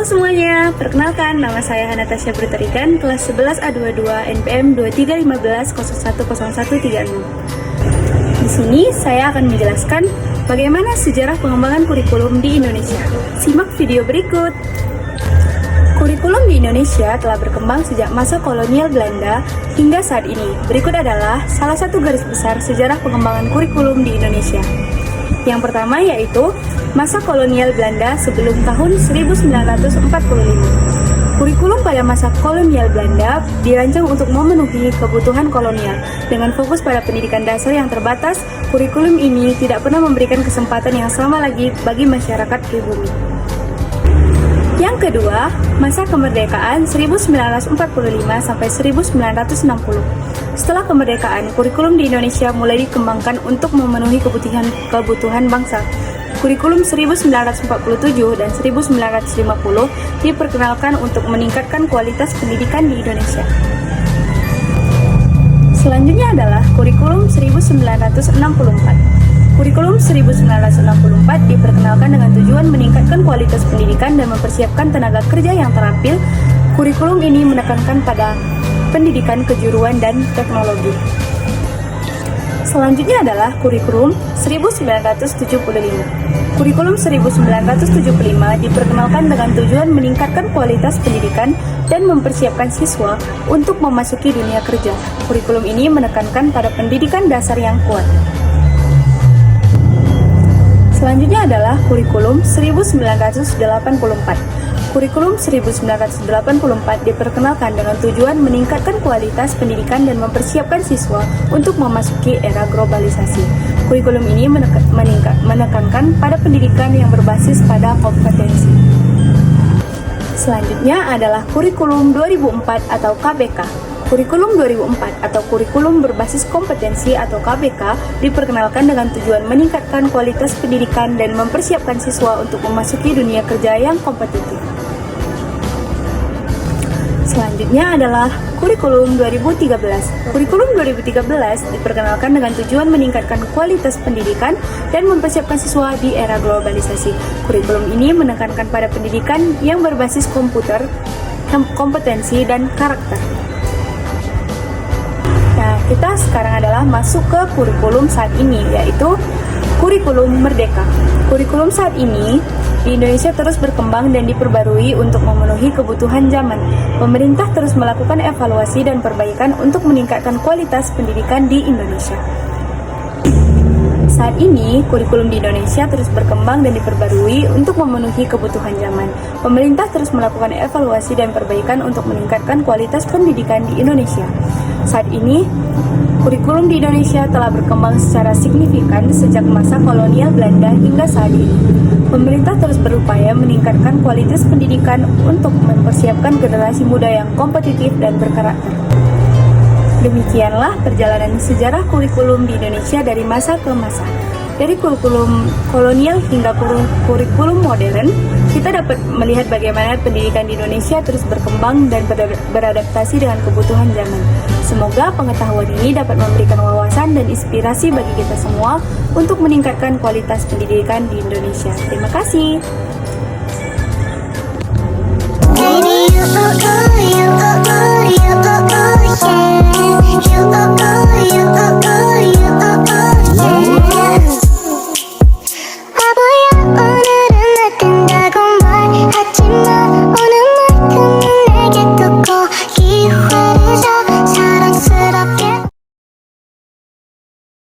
Semuanya, perkenalkan nama saya Natasha Bruterikan, kelas 11 A22 NPM 2315010136. Di sini saya akan menjelaskan bagaimana sejarah pengembangan kurikulum di Indonesia. Simak video berikut. Kurikulum di Indonesia telah berkembang sejak masa kolonial Belanda hingga saat ini. Berikut adalah salah satu garis besar sejarah pengembangan kurikulum di Indonesia. Yang pertama yaitu masa kolonial Belanda sebelum tahun 1945. Kurikulum pada masa kolonial Belanda dirancang untuk memenuhi kebutuhan kolonial. Dengan fokus pada pendidikan dasar yang terbatas, kurikulum ini tidak pernah memberikan kesempatan yang sama lagi bagi masyarakat pribumi. Yang kedua, masa kemerdekaan 1945 sampai 1960. Setelah kemerdekaan, kurikulum di Indonesia mulai dikembangkan untuk memenuhi kebutuhan bangsa. Kurikulum 1947 dan 1950 diperkenalkan untuk meningkatkan kualitas pendidikan di Indonesia. Selanjutnya adalah kurikulum 1964. Kurikulum 1964 diperkenalkan dengan tujuan meningkatkan kualitas pendidikan dan mempersiapkan tenaga kerja yang terampil. Kurikulum ini menekankan pada pendidikan kejuruan dan teknologi. Selanjutnya adalah kurikulum 1975. Kurikulum 1975 diperkenalkan dengan tujuan meningkatkan kualitas pendidikan dan mempersiapkan siswa untuk memasuki dunia kerja. Kurikulum ini menekankan pada pendidikan dasar yang kuat. Selanjutnya adalah kurikulum 1984. Kurikulum 1984 diperkenalkan dengan tujuan meningkatkan kualitas pendidikan dan mempersiapkan siswa untuk memasuki era globalisasi. Kurikulum ini menekankan pada pendidikan yang berbasis pada kompetensi. Selanjutnya adalah kurikulum 2004 atau KBK. Kurikulum 2004 atau kurikulum berbasis kompetensi atau KBK diperkenalkan dengan tujuan meningkatkan kualitas pendidikan dan mempersiapkan siswa untuk memasuki dunia kerja yang kompetitif. Selanjutnya adalah kurikulum 2013. Kurikulum 2013 diperkenalkan dengan tujuan meningkatkan kualitas pendidikan dan mempersiapkan siswa di era globalisasi. Kurikulum ini menekankan pada pendidikan yang berbasis komputer, kompetensi, dan karakter. Nah, kita sekarang adalah masuk ke kurikulum saat ini, yaitu kurikulum merdeka. Kurikulum saat ini di Indonesia terus berkembang dan diperbarui untuk memenuhi kebutuhan zaman. Pemerintah terus melakukan evaluasi dan perbaikan untuk meningkatkan kualitas pendidikan di Indonesia. Saat ini, kurikulum di Indonesia terus berkembang dan diperbarui untuk memenuhi kebutuhan zaman. Pemerintah terus melakukan evaluasi dan perbaikan untuk meningkatkan kualitas pendidikan di Indonesia. Saat ini, kurikulum di Indonesia telah berkembang secara signifikan sejak masa kolonial Belanda hingga saat ini. Pemerintah terus berupaya meningkatkan kualitas pendidikan untuk mempersiapkan generasi muda yang kompetitif dan berkarakter. Demikianlah perjalanan sejarah kurikulum di Indonesia dari masa ke masa. Dari kurikulum kolonial hingga kurikulum modern, kita dapat melihat bagaimana pendidikan di Indonesia terus berkembang dan beradaptasi dengan kebutuhan zaman. Semoga pengetahuan ini dapat memberikan wawasan dan inspirasi bagi kita semua untuk meningkatkan kualitas pendidikan di Indonesia. Terima kasih.